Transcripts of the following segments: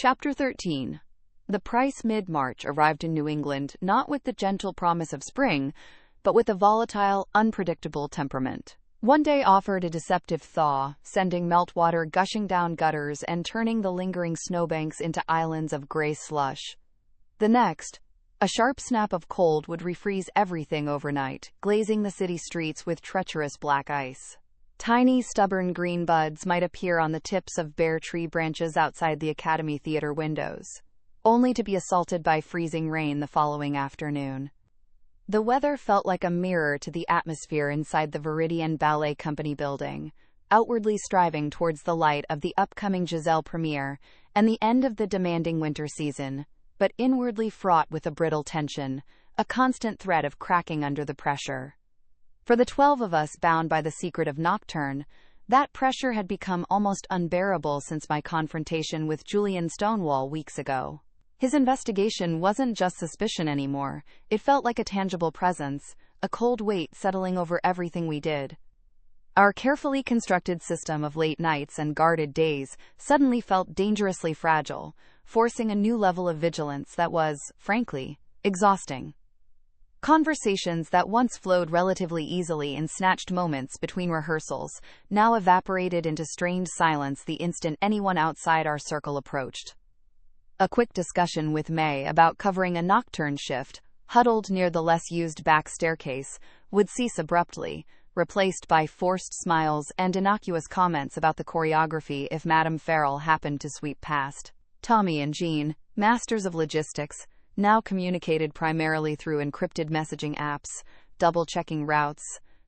Chapter 13. The Price mid-March arrived in New England not with the gentle promise of spring, but with a volatile, unpredictable temperament. One day offered a deceptive thaw, sending meltwater gushing down gutters and turning the lingering snowbanks into islands of gray slush. The next, a sharp snap of cold would refreeze everything overnight, glazing the city streets with treacherous black ice. Tiny, stubborn green buds might appear on the tips of bare tree branches outside the Academy Theater windows, only to be assaulted by freezing rain the following afternoon. The weather felt like a mirror to the atmosphere inside the Veridian Ballet Company building, outwardly striving towards the light of the upcoming Giselle premiere and the end of the demanding winter season, but inwardly fraught with a brittle tension, a constant threat of cracking under the pressure. For the 12 of us bound by the secret of Nocturne, that pressure had become almost unbearable since my confrontation with Julian Stonewall weeks ago. His investigation wasn't just suspicion anymore, it felt like a tangible presence, a cold weight settling over everything we did. Our carefully constructed system of late nights and guarded days suddenly felt dangerously fragile, forcing a new level of vigilance that was, frankly, exhausting. Conversations that once flowed relatively easily in snatched moments between rehearsals now evaporated into strained silence the instant anyone outside our circle approached. A quick discussion with May about covering a nocturne shift, huddled near the less-used back staircase, would cease abruptly, replaced by forced smiles and innocuous comments about the choreography if Madame Farrell happened to sweep past. Tommy and Jean, masters of logistics, now communicated primarily through encrypted messaging apps, double-checking routes,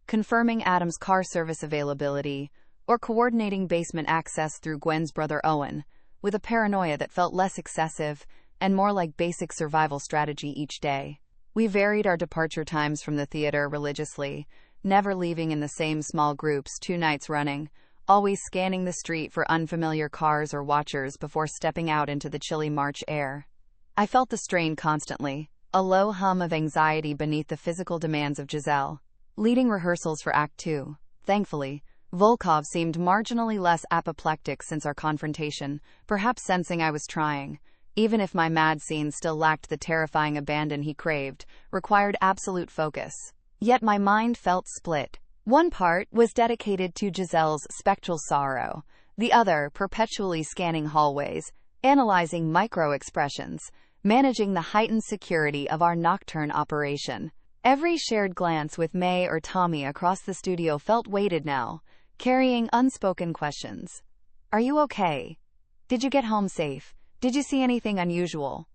confirming Adam's car service availability, or coordinating basement access through Gwen's brother Owen, with a paranoia that felt less excessive and more like basic survival strategy each day. We varied our departure times from the theater religiously, never leaving in the same small groups 2 nights running, always scanning the street for unfamiliar cars or watchers before stepping out into the chilly March air. I felt the strain constantly, a low hum of anxiety beneath the physical demands of Giselle. Leading rehearsals for Act 2, thankfully, Volkov seemed marginally less apoplectic since our confrontation, perhaps sensing I was trying, even if my mad scene still lacked the terrifying abandon he craved, required absolute focus. Yet my mind felt split. One part was dedicated to Giselle's spectral sorrow, the other perpetually scanning hallways, analyzing micro-expressions, managing the heightened security of our nocturne operation. Every shared glance with May or Tommy across the studio felt weighted now, carrying unspoken questions. Are you okay? Did you get home safe? Did you see anything unusual?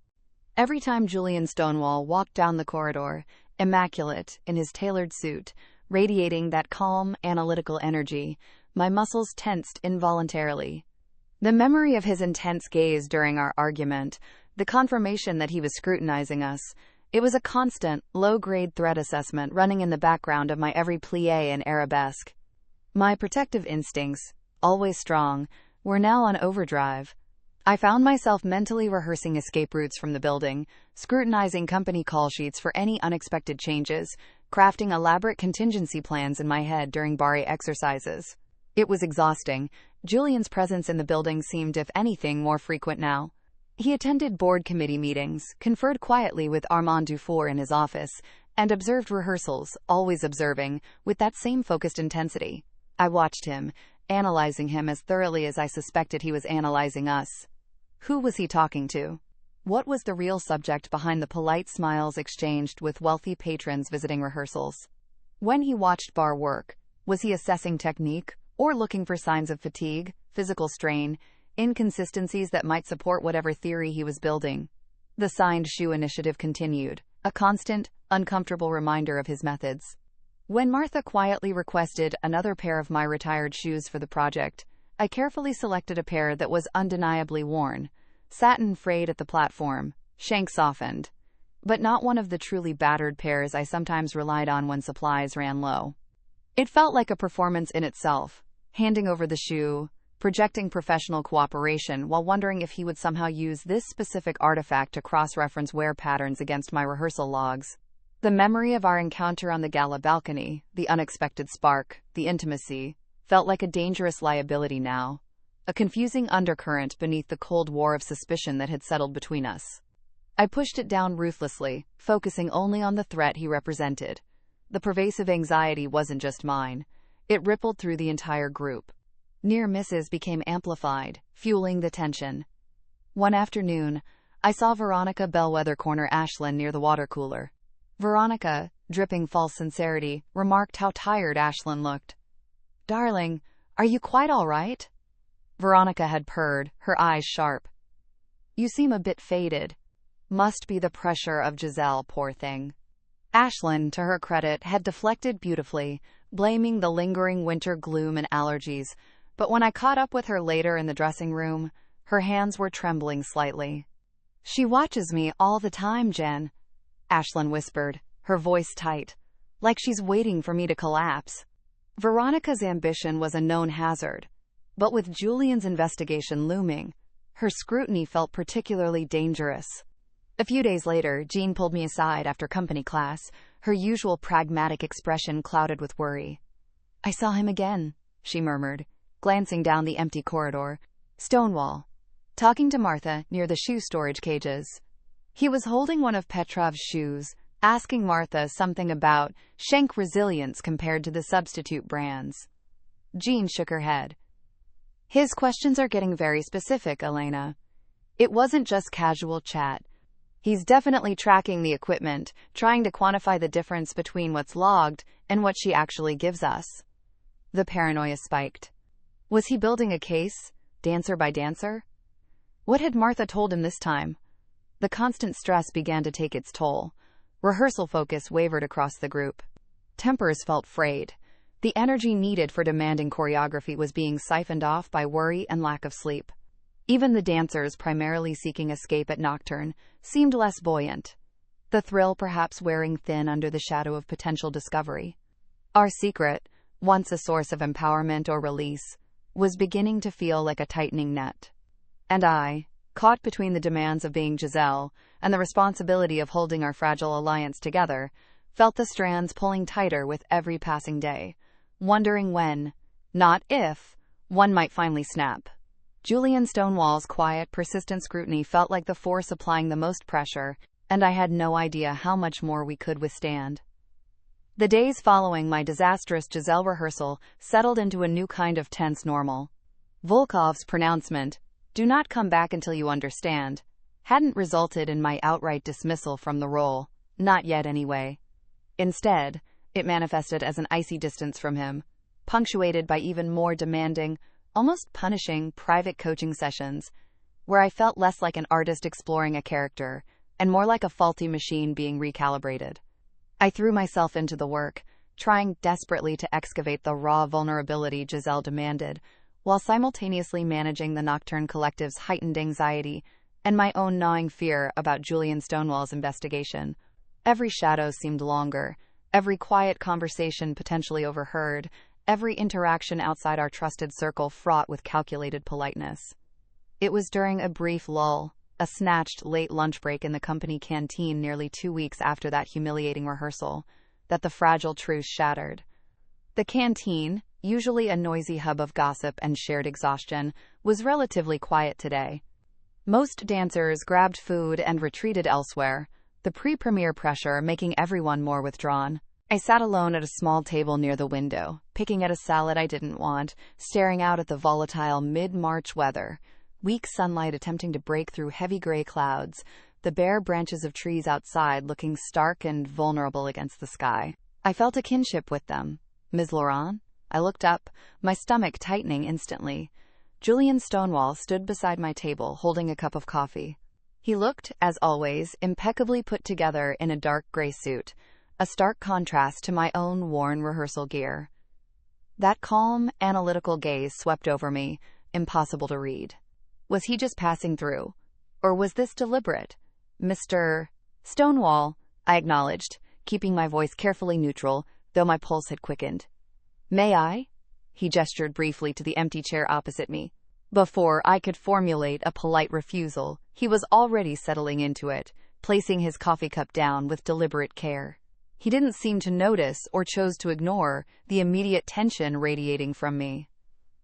Every time Julian Stonewall walked down the corridor, immaculate in his tailored suit, radiating that calm, analytical energy, my muscles tensed involuntarily. The memory of his intense gaze during our argument, the confirmation that he was scrutinizing us, it was a constant, low-grade threat assessment running in the background of my every plie and arabesque. My protective instincts, always strong, were now on overdrive. I found myself mentally rehearsing escape routes from the building, scrutinizing company call sheets for any unexpected changes, crafting elaborate contingency plans in my head during barre exercises. It was exhausting. Julian's presence in the building seemed, if anything, more frequent now. He attended board committee meetings, conferred quietly with Armand Dufour in his office, and observed rehearsals, always observing, with that same focused intensity. I watched him, analyzing him as thoroughly as I suspected he was analyzing us. Who was he talking to? What was the real subject behind the polite smiles exchanged with wealthy patrons visiting rehearsals? When he watched bar work, was he assessing technique, or looking for signs of fatigue, physical strain, inconsistencies that might support whatever theory he was building? The signed shoe initiative continued, a constant, uncomfortable reminder of his methods. When Martha quietly requested another pair of my retired shoes for the project, I carefully selected a pair that was undeniably worn, satin frayed at the platform, shank softened, but not one of the truly battered pairs I sometimes relied on when supplies ran low. It felt like a performance in itself, handing over the shoe, projecting professional cooperation while wondering if he would somehow use this specific artifact to cross-reference wear patterns against my rehearsal logs. The memory of our encounter on the gala balcony, the unexpected spark, the intimacy, felt like a dangerous liability now. a confusing undercurrent beneath the cold war of suspicion that had settled between us. I pushed it down ruthlessly, focusing only on the threat he represented. The pervasive anxiety wasn't just mine. It rippled through the entire group. Near misses became amplified, fueling the tension. One afternoon, I saw Veronica Bellwether corner Ashlyn near the water cooler. Veronica, dripping false sincerity, remarked how tired Ashlyn looked. "Darling, are you quite all right?" Veronica had purred, her eyes sharp. "You seem a bit faded." "Must be the pressure of Giselle, poor thing." Ashlyn, to her credit, had deflected beautifully, blaming the lingering winter gloom and allergies, but when I caught up with her later in the dressing room, her hands were trembling slightly. "She watches me all the time, Jen," Ashlyn whispered, her voice tight, like she's waiting for me to collapse. Veronica's ambition was a known hazard, but with Julian's investigation looming, her scrutiny felt particularly dangerous. A few days later, Jean pulled me aside after company class, her usual pragmatic expression clouded with worry. "I saw him again," she murmured, glancing down the empty corridor. "Stonewall, talking to Martha near the shoe storage cages. He was holding one of Petrov's shoes, asking Martha something about shank resilience compared to the substitute brands." Jean shook her head. "His questions are getting very specific, Elena. It wasn't just casual chat. He's definitely tracking the equipment, trying to quantify the difference between what's logged and what she actually gives us." The paranoia spiked. Was he building a case, dancer by dancer? What had Martha told him this time? The constant stress began to take its toll. Rehearsal focus wavered across the group. Tempers felt frayed. The energy needed for demanding choreography was being siphoned off by worry and lack of sleep. Even the dancers, primarily seeking escape at Nocturne, seemed less buoyant. The thrill perhaps wearing thin under the shadow of potential discovery. Our secret, once a source of empowerment or release, was beginning to feel like a tightening net. And I, caught between the demands of being Giselle and the responsibility of holding our fragile alliance together, felt the strands pulling tighter with every passing day, wondering when, not if, one might finally snap. Julian Stonewall's quiet, persistent scrutiny felt like the force applying the most pressure, and I had no idea how much more we could withstand. The days following my disastrous Giselle rehearsal settled into a new kind of tense normal. Volkov's pronouncement, "Do not come back until you understand," hadn't resulted in my outright dismissal from the role, not yet anyway. Instead, it manifested as an icy distance from him, punctuated by even more demanding, almost punishing private coaching sessions, where I felt less like an artist exploring a character, and more like a faulty machine being recalibrated. I threw myself into the work, trying desperately to excavate the raw vulnerability Giselle demanded, while simultaneously managing the Nocturne Collective's heightened anxiety and my own gnawing fear about Julian Stonewall's investigation. Every shadow seemed longer, every quiet conversation potentially overheard, every interaction outside our trusted circle fraught with calculated politeness. It was during a brief lull, a snatched late lunch break in the company canteen nearly 2 weeks after that humiliating rehearsal, that the fragile truce shattered. The canteen, usually a noisy hub of gossip and shared exhaustion, was relatively quiet today. Most dancers grabbed food and retreated elsewhere, the pre-premiere pressure making everyone more withdrawn. I sat alone at a small table near the window, picking at a salad I didn't want, staring out at the volatile mid-March weather, weak sunlight attempting to break through heavy gray clouds, the bare branches of trees outside looking stark and vulnerable against the sky. I felt a kinship with them. "Ms. Laurent?" I looked up, my stomach tightening instantly. Julian Stonewall stood beside my table, holding a cup of coffee. He looked, as always, impeccably put together in a dark gray suit, a stark contrast to my own worn rehearsal gear. That calm, analytical gaze swept over me, impossible to read. Was he just passing through? Or was this deliberate? "Mr. Stonewall," I acknowledged, keeping my voice carefully neutral, though my pulse had quickened. "May I?" He gestured briefly to the empty chair opposite me. Before I could formulate a polite refusal, he was already settling into it, placing his coffee cup down with deliberate care. He didn't seem to notice or chose to ignore the immediate tension radiating from me.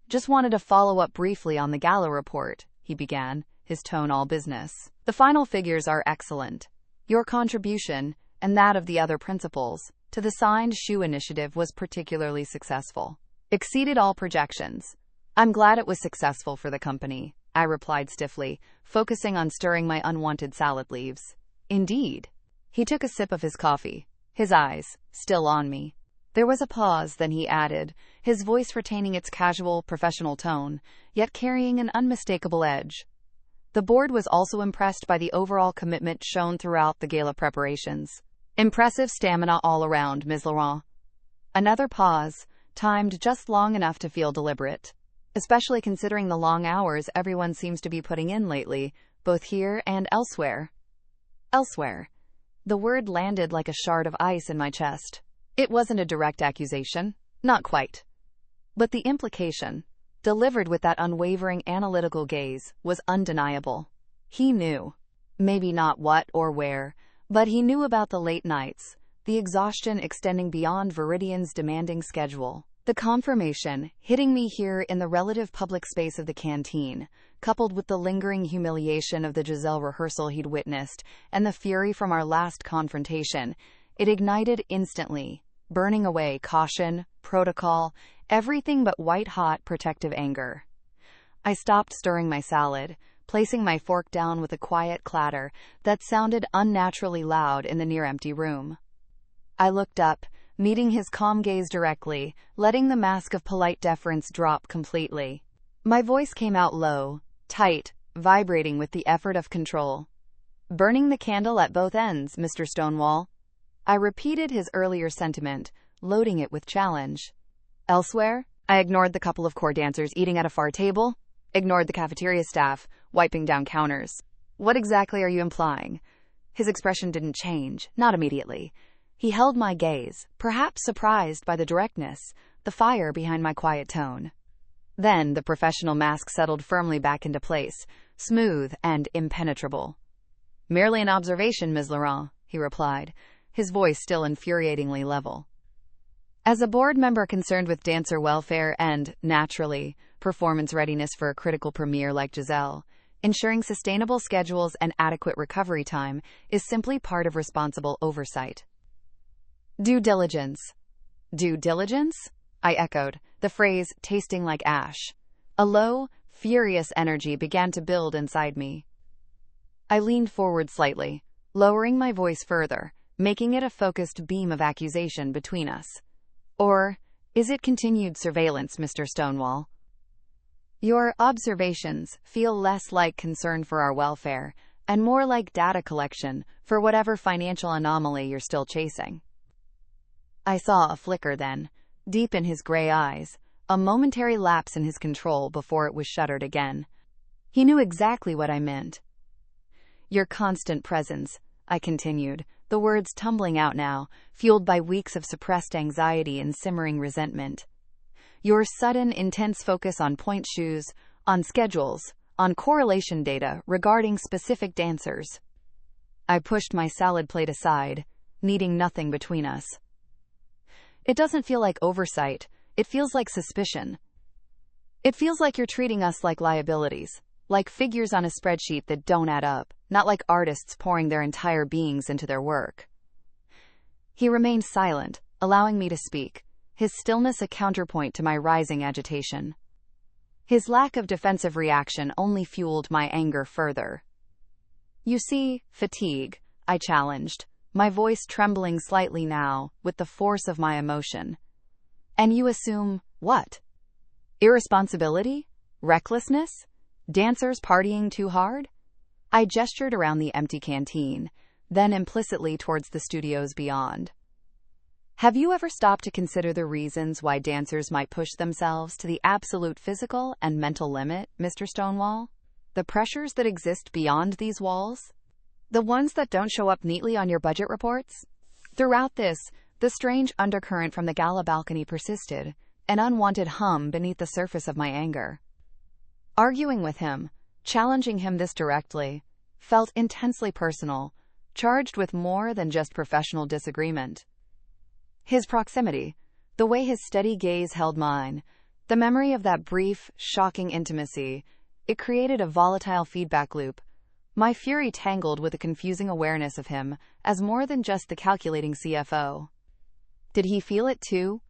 Just wanted to follow up briefly on the gala report, he began, his tone all business. The final figures are excellent. Your contribution, and that of the other principals, to the signed shoe initiative was particularly successful. Exceeded all projections. I'm glad it was successful for the company, I replied stiffly, focusing on stirring my unwanted salad leaves. Indeed. He took a sip of his coffee, his eyes still on me. There was a pause, then he added, his voice retaining its casual, professional tone, yet carrying an unmistakable edge. The board was also impressed by the overall commitment shown throughout the gala preparations. Impressive stamina all around, Ms. Laurent. Another pause, timed just long enough to feel deliberate, especially considering the long hours everyone seems to be putting in lately, both here and elsewhere. Elsewhere. The word landed like a shard of ice in my chest. It wasn't a direct accusation, not quite. But the implication, delivered with that unwavering analytical gaze, was undeniable. He knew. Maybe not what or where, but he knew about the late nights, the exhaustion extending beyond Veridian's demanding schedule. The confirmation, hitting me here in the relative public space of the canteen, coupled with the lingering humiliation of the Giselle rehearsal he'd witnessed, and the fury from our last confrontation, it ignited instantly, burning away caution, protocol, everything but white-hot protective anger. I stopped stirring my salad, placing my fork down with a quiet clatter that sounded unnaturally loud in the near-empty room. I looked up, meeting his calm gaze directly, letting the mask of polite deference drop completely. My voice came out low, tight, vibrating with the effort of control. Burning the candle at both ends, Mr. Stonewall. I repeated his earlier sentiment, loading it with challenge. Elsewhere, I ignored the couple of core dancers eating at a far table, ignored the cafeteria staff, wiping down counters. What exactly are you implying? His expression didn't change, not immediately. He held my gaze, perhaps surprised by the directness, the fire behind my quiet tone. Then the professional mask settled firmly back into place, smooth and impenetrable. Merely an observation, Ms. Laurent, he replied, his voice still infuriatingly level. As a board member concerned with dancer welfare and, naturally, performance readiness for a critical premiere like Giselle, ensuring sustainable schedules and adequate recovery time is simply part of responsible oversight. Due diligence. Due diligence? I echoed, the phrase tasting like ash. A low, furious energy began to build inside me. I leaned forward slightly, lowering my voice further, making it a focused beam of accusation between us. Or, is it continued surveillance, Mr. Stonewall? Your observations feel less like concern for our welfare, and more like data collection for whatever financial anomaly you're still chasing. I saw a flicker then, deep in his gray eyes, a momentary lapse in his control before it was shuttered again. He knew exactly what I meant. Your constant presence, I continued, the words tumbling out now, fueled by weeks of suppressed anxiety and simmering resentment. Your sudden, intense focus on point shoes, on schedules, on correlation data regarding specific dancers. I pushed my salad plate aside, needing nothing between us. It doesn't feel like oversight, it feels like suspicion. It feels like you're treating us like liabilities, like figures on a spreadsheet that don't add up, not like artists pouring their entire beings into their work. He remained silent, allowing me to speak, his stillness a counterpoint to my rising agitation. His lack of defensive reaction only fueled my anger further. You see, fatigue, I challenged, my voice trembling slightly now with the force of my emotion. And you assume, what? Irresponsibility? Recklessness? Dancers partying too hard? I gestured around the empty canteen, then implicitly towards the studios beyond. Have you ever stopped to consider the reasons why dancers might push themselves to the absolute physical and mental limit, Mr. Stonewall? The pressures that exist beyond these walls? The ones that don't show up neatly on your budget reports? Throughout this, the strange undercurrent from the gala balcony persisted, an unwanted hum beneath the surface of my anger. Arguing with him, challenging him this directly, felt intensely personal, charged with more than just professional disagreement. His proximity, the way his steady gaze held mine, The memory of that brief, shocking intimacy, it created a volatile feedback loop. My fury tangled with a confusing awareness of him as more than just the calculating CFO. Did he feel it too?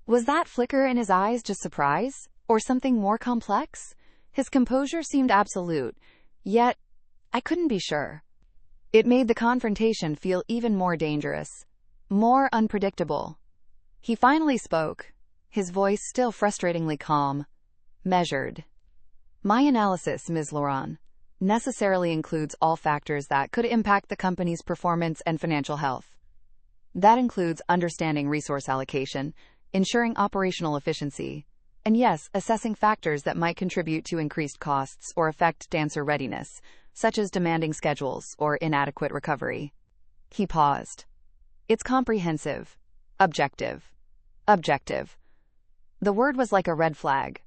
Was that flicker in his eyes just surprise? Or something more complex? His composure seemed absolute, yet I couldn't be sure. It made the confrontation feel even more dangerous, more unpredictable. He finally spoke, his voice still frustratingly calm, measured. My analysis, Ms. Laurent, necessarily includes all factors that could impact the company's performance and financial health. That includes understanding resource allocation, ensuring operational efficiency, and yes, assessing factors that might contribute to increased costs or affect dancer readiness, such as demanding schedules or inadequate recovery. He paused. It's comprehensive. Objective. Objective. The word was like a red flag.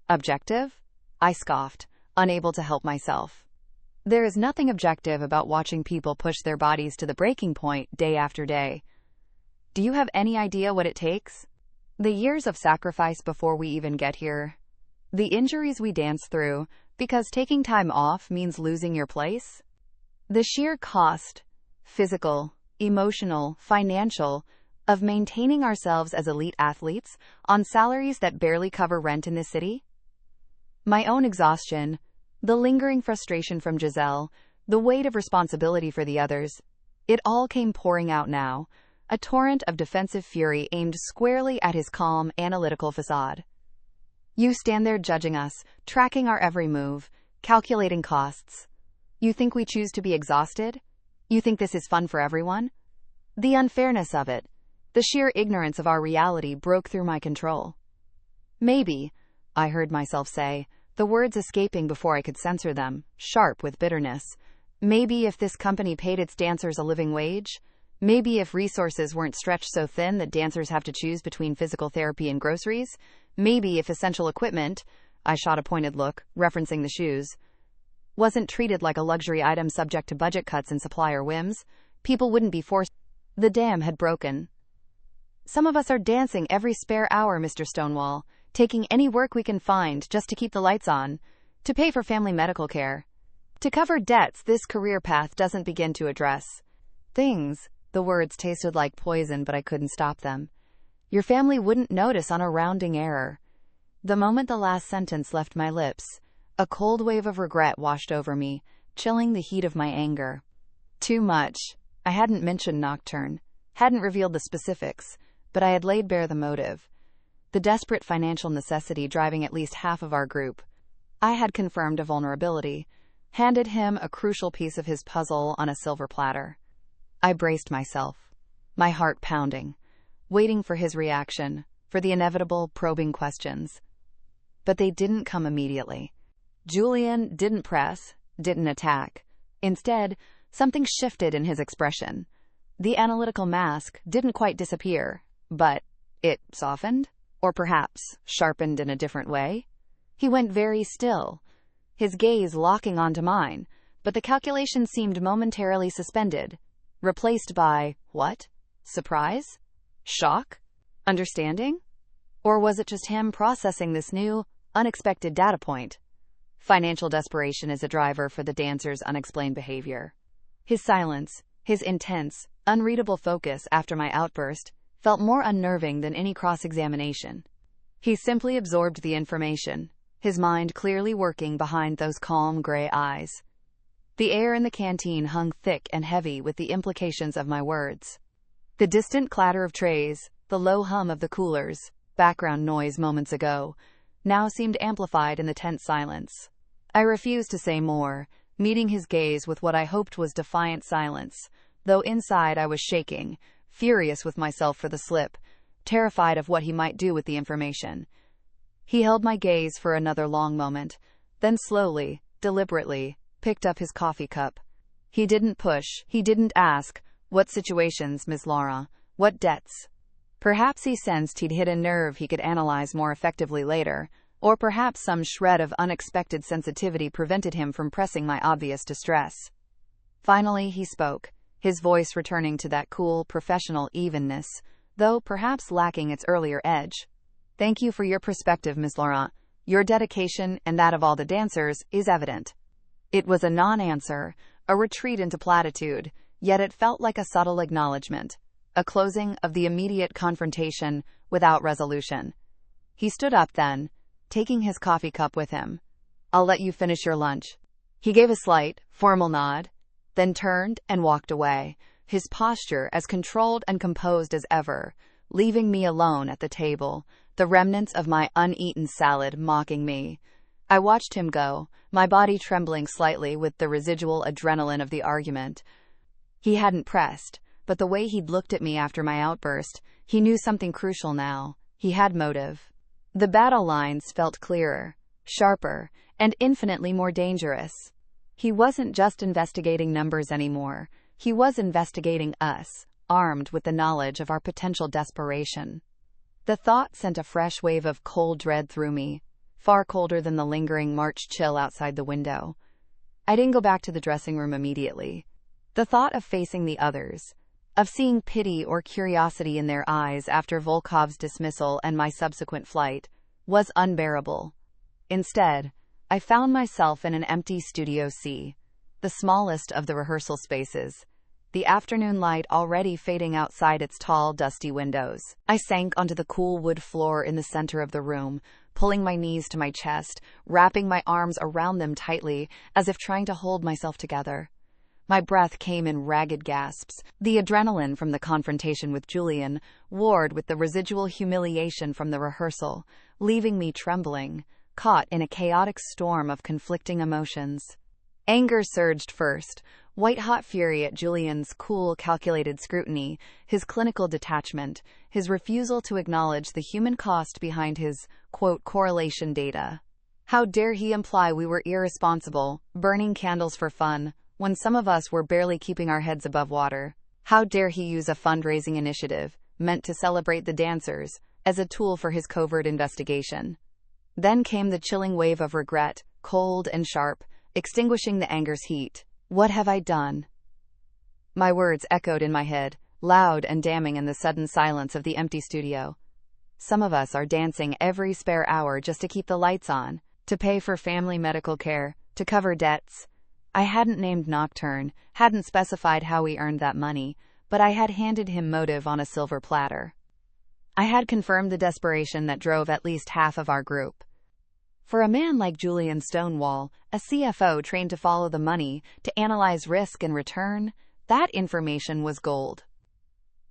Objective? I scoffed, unable to help myself. There is nothing objective about watching people push their bodies to the breaking point day after day. Do you have any idea what it takes? The years of sacrifice before we even get here. The injuries we dance through, because taking time off means losing your place. The sheer cost, physical, emotional, financial, of maintaining ourselves as elite athletes on salaries that barely cover rent in this city. My own exhaustion, the lingering frustration from Giselle, the weight of responsibility for the others, it all came pouring out now, a torrent of defensive fury aimed squarely at his calm, analytical facade. You stand there judging us, tracking our every move, calculating costs. You think we choose to be exhausted? You think this is fun for everyone? The unfairness of it, the sheer ignorance of our reality broke through my control. Maybe, I heard myself say, the words escaping before I could censor them, sharp with bitterness. Maybe if this company paid its dancers a living wage? Maybe if resources weren't stretched so thin that dancers have to choose between physical therapy and groceries? Maybe if essential equipment, I shot a pointed look, referencing the shoes, wasn't treated like a luxury item subject to budget cuts and supplier whims, people wouldn't be forced. The dam had broken. Some of us are dancing every spare hour, Mr. Stonewall, taking any work we can find just to keep the lights on, to pay for family medical care, to cover debts this career path doesn't begin to address. Things, the words tasted like poison, but I couldn't stop them. Your family wouldn't notice on a rounding error. The moment the last sentence left my lips, a cold wave of regret washed over me, chilling the heat of my anger. Too much. I hadn't mentioned Nocturne, hadn't revealed the specifics, but I had laid bare the motive. The desperate financial necessity driving at least half of our group. I had confirmed a vulnerability, handed him a crucial piece of his puzzle on a silver platter. I braced myself, my heart pounding, waiting for his reaction, for the inevitable probing questions. But they didn't come immediately. Julian didn't press, didn't attack. Instead, something shifted in his expression. The analytical mask didn't quite disappear, but it softened, or perhaps sharpened in a different way. He went very still, his gaze locking onto mine, but the calculation seemed momentarily suspended, replaced by, what? Surprise? Shock? Understanding? Or was it just him processing this new, unexpected data point? Financial desperation is a driver for the dancer's unexplained behavior. His silence, his intense, unreadable focus after my outburst, felt more unnerving than any cross-examination. He simply absorbed the information, his mind clearly working behind those calm gray eyes. The air in the canteen hung thick and heavy with the implications of my words. The distant clatter of trays, the low hum of the coolers, background noise moments ago, now seemed amplified in the tense silence. I refused to say more, meeting his gaze with what I hoped was defiant silence, though inside I was shaking, furious with myself for the slip, terrified of what he might do with the information. He held my gaze for another long moment, then slowly, deliberately, picked up his coffee cup. He didn't push, he didn't ask, what situations, Ms. Laurent, what debts? Perhaps he sensed he'd hit a nerve he could analyze more effectively later, or perhaps some shred of unexpected sensitivity prevented him from pressing my obvious distress. Finally he spoke, his voice returning to that cool, professional evenness, though perhaps lacking its earlier edge. Thank you for your perspective, Miss Laurent. Your dedication and that of all the dancers is evident. It was a non-answer, a retreat into platitude, yet it felt like a subtle acknowledgement, a closing of the immediate confrontation without resolution. He stood up then, taking his coffee cup with him. I'll let you finish your lunch. He gave a slight, formal nod, then turned and walked away, his posture as controlled and composed as ever, leaving me alone at the table, the remnants of my uneaten salad mocking me. I watched him go, my body trembling slightly with the residual adrenaline of the argument. He hadn't pressed, but the way he'd looked at me after my outburst, he knew something crucial now. He had motive. The battle lines felt clearer, sharper, and infinitely more dangerous. He wasn't just investigating numbers anymore. He was investigating us, armed with the knowledge of our potential desperation. The thought sent a fresh wave of cold dread through me, far colder than the lingering March chill outside the window. I didn't go back to the dressing room immediately. The thought of facing the others, of seeing pity or curiosity in their eyes after Volkov's dismissal and my subsequent flight, was unbearable. Instead, I found myself in an empty Studio C, the smallest of the rehearsal spaces, the afternoon light already fading outside its tall, dusty windows. I sank onto the cool wood floor in the center of the room, pulling my knees to my chest, wrapping my arms around them tightly, as if trying to hold myself together. My breath came in ragged gasps, the adrenaline from the confrontation with Julian warred with the residual humiliation from the rehearsal, leaving me trembling, caught in a chaotic storm of conflicting emotions. Anger surged first, white-hot fury at Julian's cool, calculated scrutiny, his clinical detachment, his refusal to acknowledge the human cost behind his, quote, correlation data. How dare he imply we were irresponsible, burning candles for fun, when some of us were barely keeping our heads above water? How dare he use a fundraising initiative, meant to celebrate the dancers, as a tool for his covert investigation? Then came the chilling wave of regret, cold and sharp, extinguishing the anger's heat. What have I done? My words echoed in my head, loud and damning in the sudden silence of the empty studio. Some of us are dancing every spare hour just to keep the lights on, to pay for family medical care, to cover debts. I hadn't named Nocturne, hadn't specified how he earned that money, but I had handed him motive on a silver platter. I had confirmed the desperation that drove at least half of our group. For a man like Julian Stonewall, a CFO trained to follow the money, to analyze risk and return, that information was gold.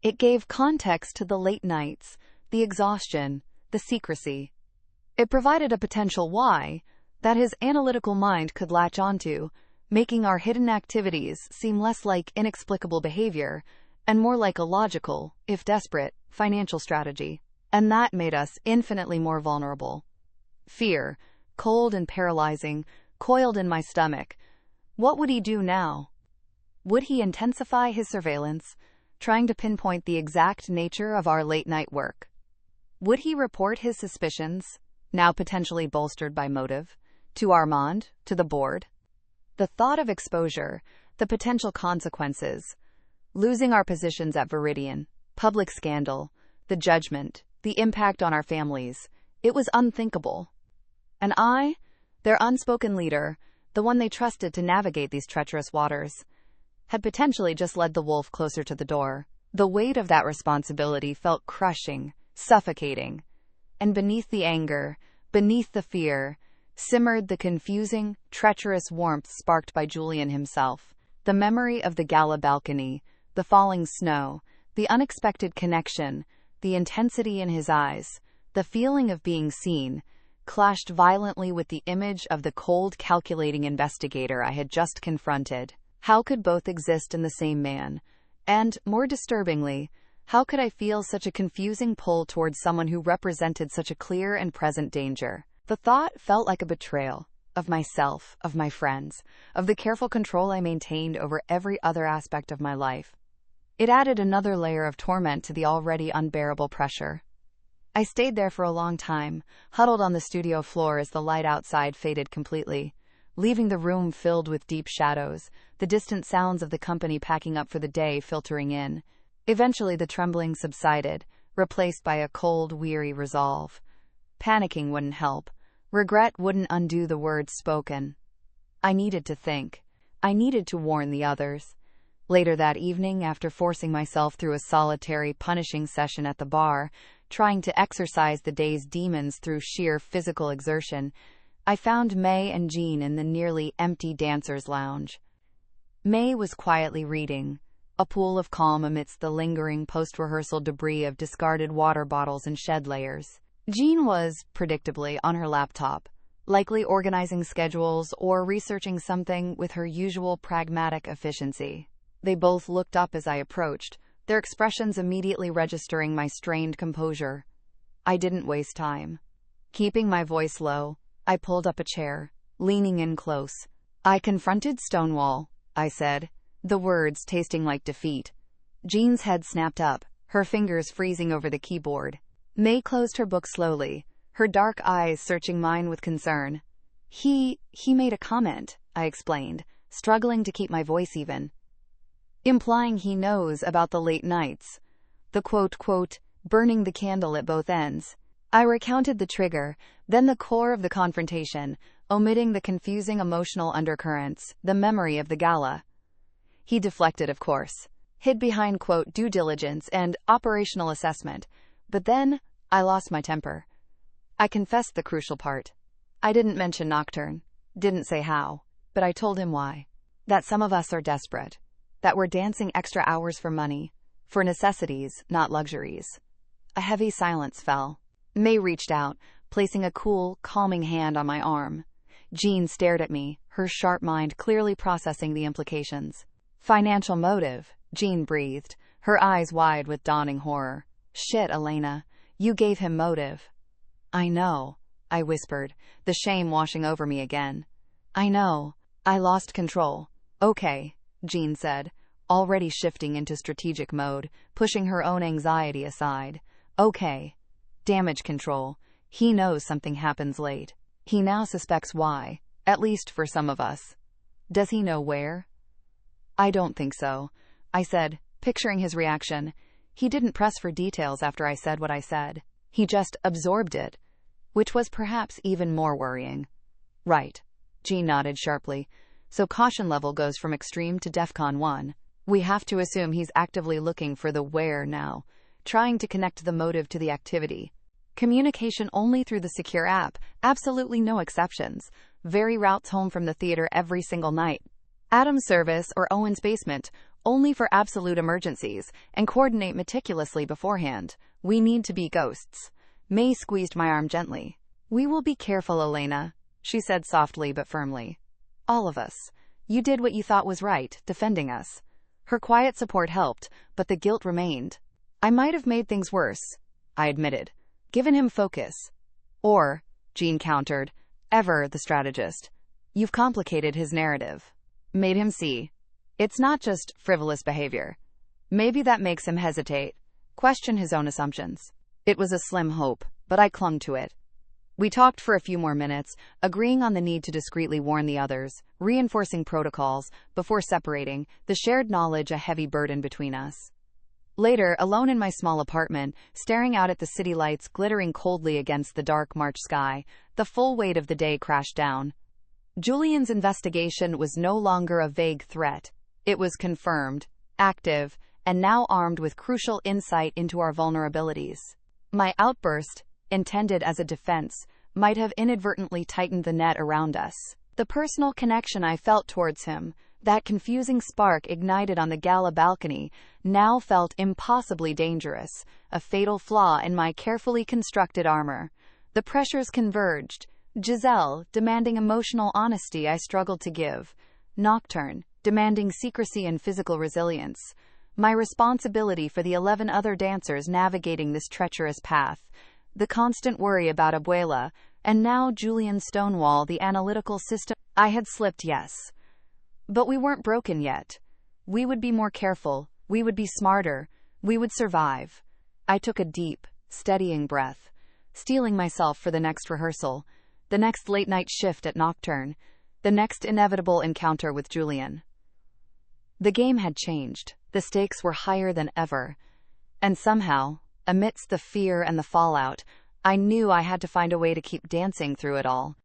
It gave context to the late nights, the exhaustion, the secrecy. It provided a potential why that his analytical mind could latch onto, making our hidden activities seem less like inexplicable behavior and more like a logical, if desperate, financial strategy. And that made us infinitely more vulnerable. Fear, cold and paralyzing, coiled in my stomach. What would he do now? Would he intensify his surveillance, trying to pinpoint the exact nature of our late-night work? Would he report his suspicions, now potentially bolstered by motive, to Armand, to the board? The thought of exposure, the potential consequences, losing our positions at Veridian, public scandal, the judgment, the impact on our families, it was unthinkable. And I, their unspoken leader, the one they trusted to navigate these treacherous waters, had potentially just led the wolf closer to the door. The weight of that responsibility felt crushing, suffocating. And beneath the anger, beneath the fear, simmered the confusing, treacherous warmth sparked by Julian himself. The memory of the gala balcony, the falling snow, the unexpected connection, the intensity in his eyes, the feeling of being seen, clashed violently with the image of the cold, calculating investigator I had just confronted. How could both exist in the same man? And, more disturbingly, how could I feel such a confusing pull towards someone who represented such a clear and present danger? The thought felt like a betrayal of myself, of my friends, of the careful control I maintained over every other aspect of my life. It added another layer of torment to the already unbearable pressure. I stayed there for a long time, huddled on the studio floor as the light outside faded completely, leaving the room filled with deep shadows, the distant sounds of the company packing up for the day filtering in. Eventually the trembling subsided, replaced by a cold, weary resolve. Panicking wouldn't help. Regret wouldn't undo the words spoken. I needed to think. I needed to warn the others. Later that evening, after forcing myself through a solitary, punishing session at the bar, trying to exorcise the day's demons through sheer physical exertion, I found May and Jean in the nearly empty dancers' lounge. May was quietly reading, a pool of calm amidst the lingering post-rehearsal debris of discarded water bottles and shed layers. Jean was, predictably, on her laptop, likely organizing schedules or researching something with her usual pragmatic efficiency. They both looked up as I approached, their expressions immediately registering my strained composure. I didn't waste time. Keeping my voice low, I pulled up a chair, leaning in close. "I confronted Stonewall," I said, the words tasting like defeat. Jean's head snapped up, her fingers freezing over the keyboard. May closed her book slowly, her dark eyes searching mine with concern. He made a comment," I explained, struggling to keep my voice even. "Implying he knows about the late nights. The quote, burning the candle at both ends." I recounted the trigger, then the core of the confrontation, omitting the confusing emotional undercurrents, the memory of the gala. He deflected, of course, hid behind due diligence and operational assessment, but then I lost my temper. I confessed the crucial part. I didn't mention Nocturne, didn't say how, but I told him why. That some of us are desperate, that we're dancing extra hours for money, for necessities, not luxuries. A heavy silence fell. May reached out, placing a cool, calming hand on my arm. Jean stared at me, her sharp mind clearly processing the implications. "Financial motive," Jean breathed, her eyes wide with dawning horror. "Shit, Elena. You gave him motive." "I know," I whispered, the shame washing over me again. "I know. I lost control." "Okay," Jean said, already shifting into strategic mode, pushing her own anxiety aside. "Okay. Damage control. He knows something happens late. He now suspects why, at least for some of us. Does he know where?" "I don't think so," I said, picturing his reaction. He didn't press for details after I said what I said. He just absorbed it, which was perhaps even more worrying. "Right." Jean nodded sharply. "So caution level goes from extreme to DEFCON 1. We have to assume he's actively looking for the where now, trying to connect the motive to the activity. Communication only through the secure app, absolutely no exceptions. Very routes home from the theater every single night. Adam's service or Owen's basement, only for absolute emergencies, and coordinate meticulously beforehand. We need to be ghosts." May squeezed my arm gently. "We will be careful, Elena," she said softly but firmly. "All of us. You did what you thought was right, defending us." Her quiet support helped, but the guilt remained. "I might have made things worse," I admitted. "Given him focus." "Or," Jean countered, ever the strategist, "you've complicated his narrative. Made him see. It's not just frivolous behavior. Maybe that makes him hesitate, question his own assumptions." It was a slim hope, but I clung to it. We talked for a few more minutes, agreeing on the need to discreetly warn the others, reinforcing protocols, before separating, the shared knowledge a heavy burden between us. Later, alone in my small apartment, staring out at the city lights glittering coldly against the dark March sky, the full weight of the day crashed down. Julian's investigation was no longer a vague threat. It was confirmed, active, and now armed with crucial insight into our vulnerabilities. My outburst, intended as a defense, might have inadvertently tightened the net around us. The personal connection I felt towards him, that confusing spark ignited on the gala balcony, now felt impossibly dangerous, a fatal flaw in my carefully constructed armor. The pressures converged. Giselle, demanding emotional honesty I struggled to give. Nocturne, demanding secrecy and physical resilience. My responsibility for the 11 other dancers navigating this treacherous path. The constant worry about Abuela, and now Julian Stonewall, the analytical system. I had slipped, yes. But we weren't broken yet. We would be more careful, we would be smarter, we would survive. I took a deep, steadying breath, steeling myself for the next rehearsal, the next late-night shift at Nocturne, the next inevitable encounter with Julian. The game had changed. The stakes were higher than ever. And somehow, amidst the fear and the fallout, I knew I had to find a way to keep dancing through it all.